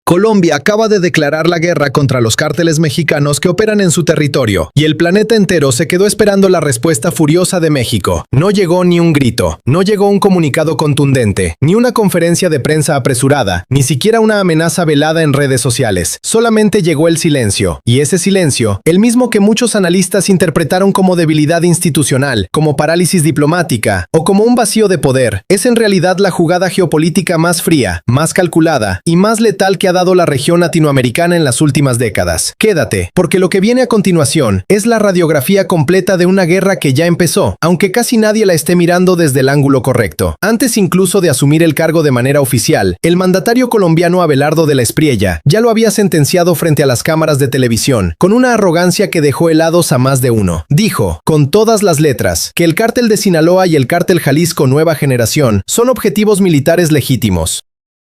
Colombia acaba de declarar la guerra contra los cárteles mexicanos que operan en su territorio, y el planeta entero se quedó esperando la respuesta furiosa de México. No llegó ni un grito, no llegó un comunicado contundente, ni una conferencia de prensa apresurada, ni siquiera una amenaza velada en redes sociales. Solamente llegó el silencio, y ese silencio, el mismo que muchos analistas interpretaron como debilidad institucional, como parálisis diplomática, o como un vacío de poder, es en realidad la jugada geopolítica más fría, más calculada y más letal que ha dado la región latinoamericana en las últimas décadas. Quédate, porque lo que viene a continuación es la radiografía completa de una guerra que ya empezó, aunque casi nadie la esté mirando desde el ángulo correcto. Antes incluso de asumir el cargo de manera oficial, el mandatario colombiano Abelardo de la Espriella ya lo había sentenciado frente a las cámaras de televisión, con una arrogancia que dejó helados a más de uno. Dijo, con todas las letras, que el cártel de Sinaloa y el cártel Jalisco Nueva Generación son objetivos militares legítimos.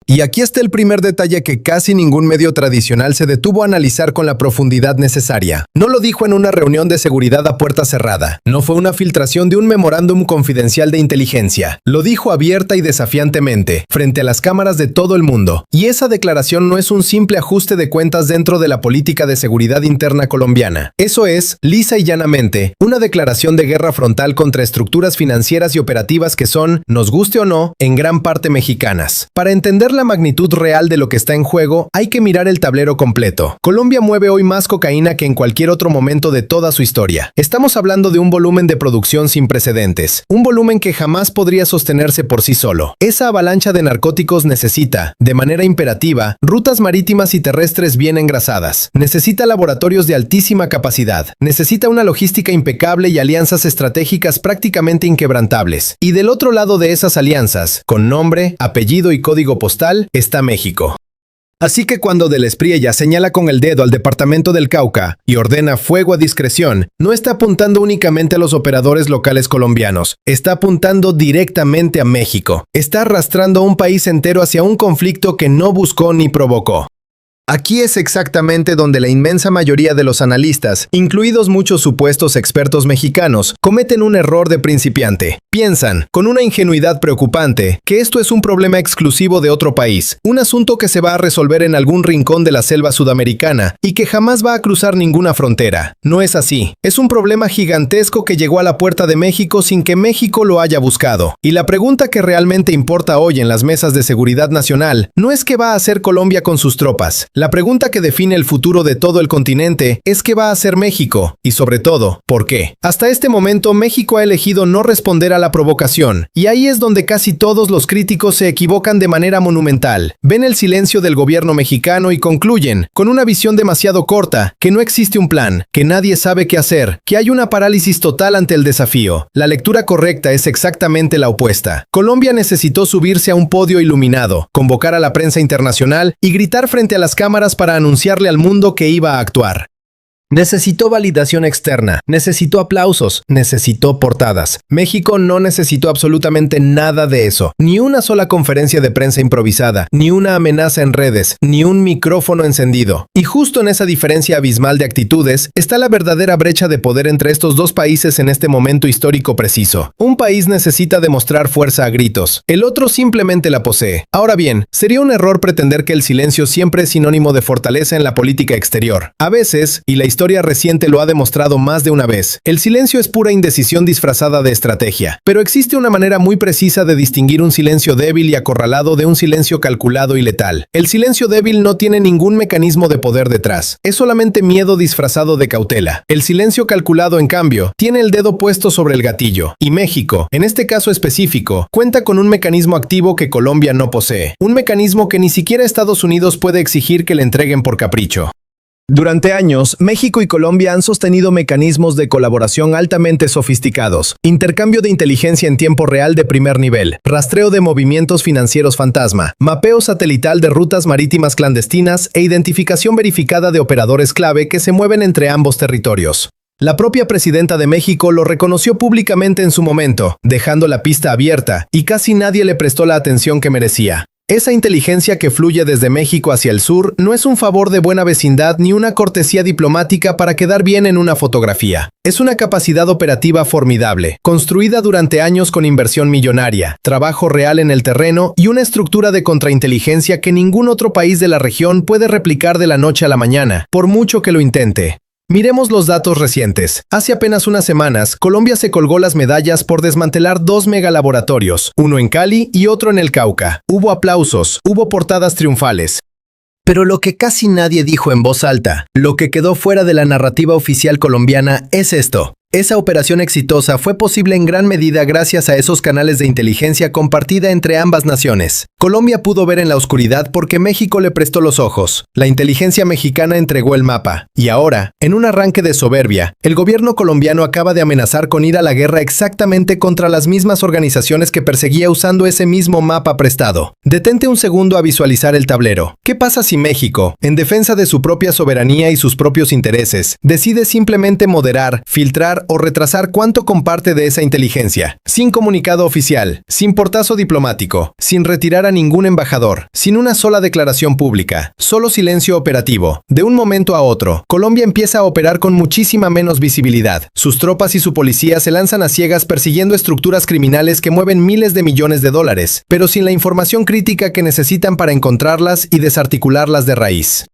Y aquí está el primer detalle que casi ningún medio tradicional se detuvo a analizar con la profundidad necesaria. No lo dijo en una reunión de seguridad a puerta cerrada. No fue una filtración de un memorándum confidencial de inteligencia. Lo dijo abierta y desafiantemente, frente a las cámaras de todo el mundo. Y esa declaración no es un simple ajuste de cuentas dentro de la política de seguridad interna colombiana. Eso es, lisa y llanamente, una declaración de guerra frontal contra estructuras financieras y operativas que son, nos guste o no, en gran parte mexicanas. Para entender la magnitud real de lo que está en juego, hay que mirar el tablero completo. Colombia mueve hoy más cocaína que en cualquier otro momento de toda su historia. Estamos hablando de un volumen de producción sin precedentes, un volumen que jamás podría sostenerse por sí solo. Esa avalancha de narcóticos necesita, de manera imperativa, rutas marítimas y terrestres bien engrasadas. Necesita laboratorios de altísima capacidad. Necesita una logística impecable y alianzas estratégicas prácticamente inquebrantables. Y del otro lado de esas alianzas, con nombre, apellido y código postal, está México. Así que cuando de la Espriella señala con el dedo al departamento del Cauca y ordena fuego a discreción, no está apuntando únicamente a los operadores locales colombianos, está apuntando directamente a México. Está arrastrando a un país entero hacia un conflicto que no buscó ni provocó. Aquí es exactamente donde la inmensa mayoría de los analistas, incluidos muchos supuestos expertos mexicanos, cometen un error de principiante. Piensan, con una ingenuidad preocupante, que esto es un problema exclusivo de otro país, un asunto que se va a resolver en algún rincón de la selva sudamericana y que jamás va a cruzar ninguna frontera. No es así. Es un problema gigantesco que llegó a la puerta de México sin que México lo haya buscado. Y la pregunta que realmente importa hoy en las mesas de seguridad nacional no es qué va a hacer Colombia con sus tropas. La pregunta que define el futuro de todo el continente es qué va a hacer México y, sobre todo, ¿por qué? Hasta este momento México ha elegido no responder a la provocación, y ahí es donde casi todos los críticos se equivocan de manera monumental. Ven el silencio del gobierno mexicano y concluyen, con una visión demasiado corta, que no existe un plan, que nadie sabe qué hacer, que hay una parálisis total ante el desafío. La lectura correcta es exactamente la opuesta. Colombia necesitó subirse a un podio iluminado, convocar a la prensa internacional y gritar frente a las cámaras para anunciarle al mundo que iba a actuar. Necesitó validación externa, necesitó aplausos, necesitó portadas. México no necesitó absolutamente nada de eso. Ni una sola conferencia de prensa improvisada, ni una amenaza en redes, ni un micrófono encendido. Y justo en esa diferencia abismal de actitudes está la verdadera brecha de poder entre estos dos países en este momento histórico preciso. Un país necesita demostrar fuerza a gritos, el otro simplemente la posee. Ahora bien, sería un error pretender que el silencio siempre es sinónimo de fortaleza en la política exterior. A veces, y la historia reciente lo ha demostrado más de una vez, el silencio es pura indecisión disfrazada de estrategia. Pero existe una manera muy precisa de distinguir un silencio débil y acorralado de un silencio calculado y letal. El silencio débil no tiene ningún mecanismo de poder detrás. Es solamente miedo disfrazado de cautela. El silencio calculado, en cambio, tiene el dedo puesto sobre el gatillo. Y México, en este caso específico, cuenta con un mecanismo activo que Colombia no posee. Un mecanismo que ni siquiera Estados Unidos puede exigir que le entreguen por capricho. Durante años, México y Colombia han sostenido mecanismos de colaboración altamente sofisticados, intercambio de inteligencia en tiempo real de primer nivel, rastreo de movimientos financieros fantasma, mapeo satelital de rutas marítimas clandestinas e identificación verificada de operadores clave que se mueven entre ambos territorios. La propia presidenta de México lo reconoció públicamente en su momento, dejando la pista abierta, y casi nadie le prestó la atención que merecía. Esa inteligencia que fluye desde México hacia el sur no es un favor de buena vecindad ni una cortesía diplomática para quedar bien en una fotografía. Es una capacidad operativa formidable, construida durante años con inversión millonaria, trabajo real en el terreno y una estructura de contrainteligencia que ningún otro país de la región puede replicar de la noche a la mañana, por mucho que lo intente. Miremos los datos recientes. Hace apenas unas semanas, Colombia se colgó las medallas por desmantelar 2 megalaboratorios, uno en Cali y otro en el Cauca. Hubo aplausos, hubo portadas triunfales. Pero lo que casi nadie dijo en voz alta, lo que quedó fuera de la narrativa oficial colombiana es esto. Esa operación exitosa fue posible en gran medida gracias a esos canales de inteligencia compartida entre ambas naciones. Colombia pudo ver en la oscuridad porque México le prestó los ojos. La inteligencia mexicana entregó el mapa. Y ahora, en un arranque de soberbia, el gobierno colombiano acaba de amenazar con ir a la guerra exactamente contra las mismas organizaciones que perseguía usando ese mismo mapa prestado. Detente un segundo a visualizar el tablero. ¿Qué pasa si México, en defensa de su propia soberanía y sus propios intereses, decide simplemente moderar, filtrar o retrasar cuánto comparte de esa inteligencia, sin comunicado oficial, sin portazo diplomático, sin retirar a ningún embajador, sin una sola declaración pública, solo silencio operativo? De un momento a otro, Colombia empieza a operar con muchísima menos visibilidad. Sus tropas y su policía se lanzan a ciegas persiguiendo estructuras criminales que mueven miles de millones de dólares, pero sin la información crítica que necesitan para encontrarlas y desarticularlas de raíz.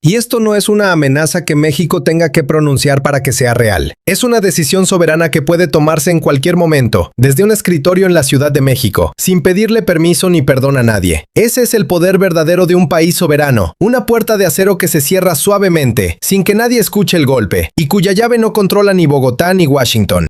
Y esto no es una amenaza que México tenga que pronunciar para que sea real. Es una decisión soberana que puede tomarse en cualquier momento, desde un escritorio en la Ciudad de México, sin pedirle permiso ni perdón a nadie. Ese es el poder verdadero de un país soberano, una puerta de acero que se cierra suavemente, sin que nadie escuche el golpe, y cuya llave no controla ni Bogotá ni Washington.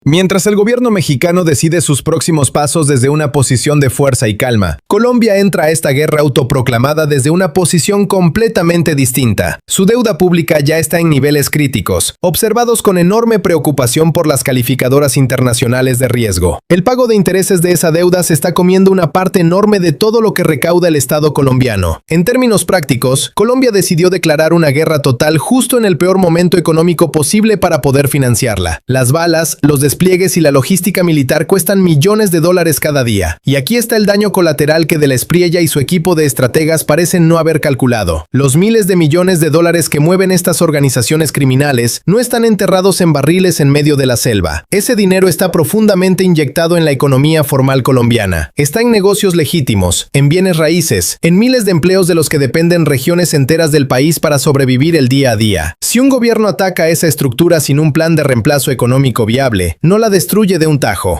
Mientras el gobierno mexicano decide sus próximos pasos desde una posición de fuerza y calma, Colombia entra a esta guerra autoproclamada desde una posición completamente distinta. Su deuda pública ya está en niveles críticos, observados con enorme preocupación por las calificadoras internacionales de riesgo. El pago de intereses de esa deuda se está comiendo una parte enorme de todo lo que recauda el Estado colombiano. En términos prácticos, Colombia decidió declarar una guerra total justo en el peor momento económico posible para poder financiarla. Las balas, los despliegues y la logística militar cuestan millones de dólares cada día. Y aquí está el daño colateral que de la Espriella y su equipo de estrategas parecen no haber calculado. Los miles de millones de dólares que mueven estas organizaciones criminales no están enterrados en barriles en medio de la selva. Ese dinero está profundamente inyectado en la economía formal colombiana. Está en negocios legítimos, en bienes raíces, en miles de empleos de los que dependen regiones enteras del país para sobrevivir el día a día. Si un gobierno ataca esa estructura sin un plan de reemplazo económico viable, no la destruye de un tajo.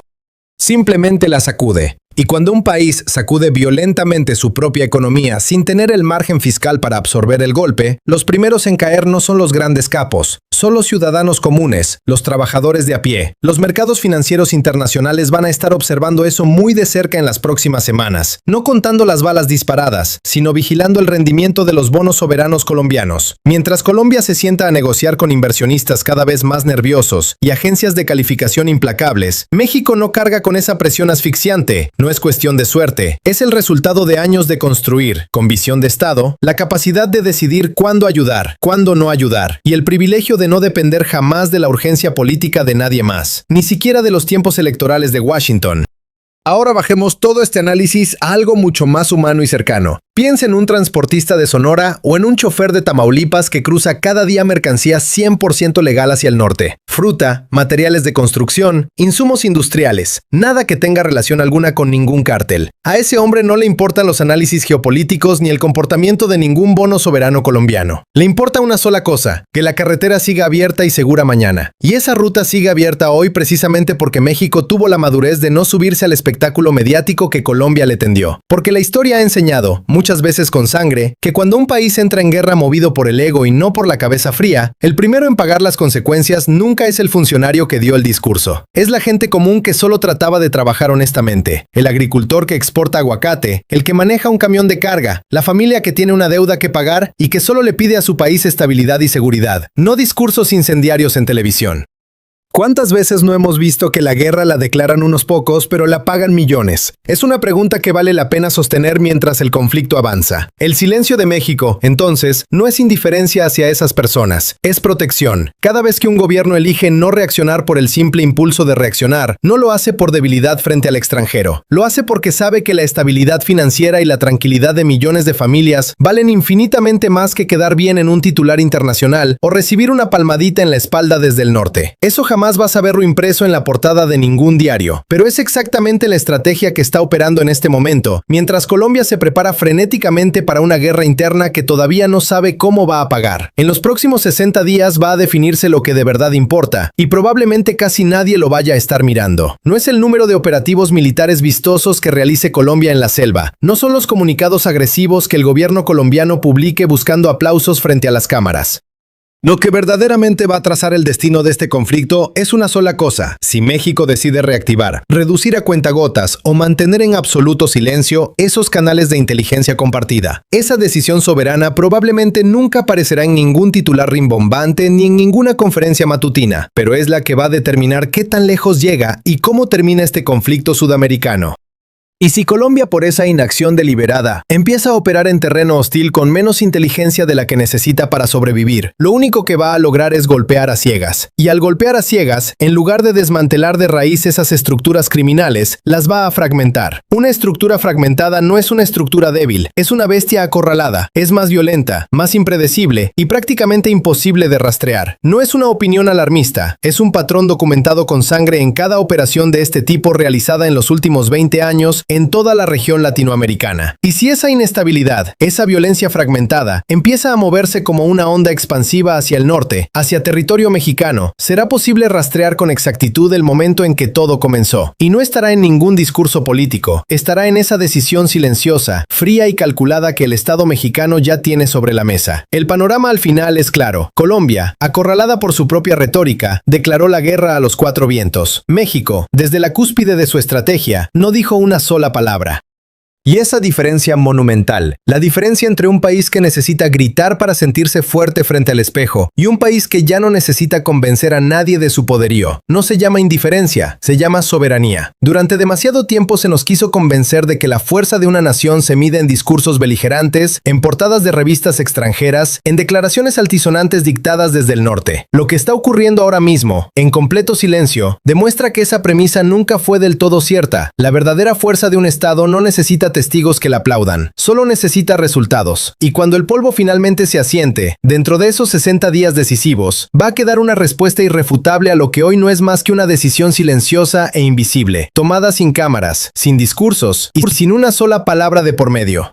Simplemente la sacude. Y cuando un país sacude violentamente su propia economía sin tener el margen fiscal para absorber el golpe, los primeros en caer no son los grandes capos, son los ciudadanos comunes, los trabajadores de a pie. Los mercados financieros internacionales van a estar observando eso muy de cerca en las próximas semanas, no contando las balas disparadas, sino vigilando el rendimiento de los bonos soberanos colombianos. Mientras Colombia se sienta a negociar con inversionistas cada vez más nerviosos y agencias de calificación implacables, México no carga con esa presión asfixiante. No es cuestión de suerte, es el resultado de años de construir, con visión de Estado, la capacidad de decidir cuándo ayudar, cuándo no ayudar, y el privilegio de no depender jamás de la urgencia política de nadie más, ni siquiera de los tiempos electorales de Washington. Ahora bajemos todo este análisis a algo mucho más humano y cercano. Piensa en un transportista de Sonora o en un chofer de Tamaulipas que cruza cada día mercancías 100% legal hacia el norte. Fruta, materiales de construcción, insumos industriales, nada que tenga relación alguna con ningún cártel. A ese hombre no le importan los análisis geopolíticos ni el comportamiento de ningún bono soberano colombiano. Le importa una sola cosa, que la carretera siga abierta y segura mañana. Y esa ruta sigue abierta hoy precisamente porque México tuvo la madurez de no subirse al espectáculo mediático que Colombia le tendió. Porque la historia ha enseñado, muchas veces con sangre, que cuando un país entra en guerra movido por el ego y no por la cabeza fría, el primero en pagar las consecuencias nunca es el funcionario que dio el discurso. Es la gente común que solo trataba de trabajar honestamente, el agricultor que exporta aguacate, el que maneja un camión de carga, la familia que tiene una deuda que pagar y que solo le pide a su país estabilidad y seguridad, no discursos incendiarios en televisión. ¿Cuántas veces no hemos visto que la guerra la declaran unos pocos, pero la pagan millones? Es una pregunta que vale la pena sostener mientras el conflicto avanza. El silencio de México, entonces, no es indiferencia hacia esas personas, es protección. Cada vez que un gobierno elige no reaccionar por el simple impulso de reaccionar, no lo hace por debilidad frente al extranjero. Lo hace porque sabe que la estabilidad financiera y la tranquilidad de millones de familias valen infinitamente más que quedar bien en un titular internacional o recibir una palmadita en la espalda desde el norte. Eso jamás vas a verlo impreso en la portada de ningún diario, pero es exactamente la estrategia que está operando en este momento, mientras Colombia se prepara frenéticamente para una guerra interna que todavía no sabe cómo va a pagar. En los próximos 60 días va a definirse lo que de verdad importa, y probablemente casi nadie lo vaya a estar mirando. No es el número de operativos militares vistosos que realice Colombia en la selva, no son los comunicados agresivos que el gobierno colombiano publique buscando aplausos frente a las cámaras. Lo que verdaderamente va a trazar el destino de este conflicto es una sola cosa. Si México decide reactivar, reducir a cuentagotas o mantener en absoluto silencio esos canales de inteligencia compartida. Esa decisión soberana probablemente nunca aparecerá en ningún titular rimbombante ni en ninguna conferencia matutina, pero es la que va a determinar qué tan lejos llega y cómo termina este conflicto sudamericano. Y si Colombia, por esa inacción deliberada, empieza a operar en terreno hostil con menos inteligencia de la que necesita para sobrevivir, lo único que va a lograr es golpear a ciegas. Y al golpear a ciegas, en lugar de desmantelar de raíz esas estructuras criminales, las va a fragmentar. Una estructura fragmentada no es una estructura débil, es una bestia acorralada, es más violenta, más impredecible y prácticamente imposible de rastrear. No es una opinión alarmista, es un patrón documentado con sangre en cada operación de este tipo realizada en los últimos 20 años en toda la región latinoamericana. Y si esa inestabilidad, esa violencia fragmentada, empieza a moverse como una onda expansiva hacia el norte, hacia territorio mexicano, será posible rastrear con exactitud el momento en que todo comenzó. Y no estará en ningún discurso político, estará en esa decisión silenciosa, fría y calculada que el Estado mexicano ya tiene sobre la mesa. El panorama al final es claro. Colombia, acorralada por su propia retórica, declaró la guerra a los cuatro vientos. México, desde la cúspide de su estrategia, no dijo una sola palabra. Y esa diferencia monumental, la diferencia entre un país que necesita gritar para sentirse fuerte frente al espejo y un país que ya no necesita convencer a nadie de su poderío, no se llama indiferencia, se llama soberanía. Durante demasiado tiempo se nos quiso convencer de que la fuerza de una nación se mide en discursos beligerantes, en portadas de revistas extranjeras, en declaraciones altisonantes dictadas desde el norte. Lo que está ocurriendo ahora mismo, en completo silencio, demuestra que esa premisa nunca fue del todo cierta. La verdadera fuerza de un Estado no necesita testigos que la aplaudan, solo necesita resultados. Y cuando el polvo finalmente se asiente, dentro de esos 60 días decisivos, va a quedar una respuesta irrefutable a lo que hoy no es más que una decisión silenciosa e invisible, tomada sin cámaras, sin discursos y sin una sola palabra de por medio.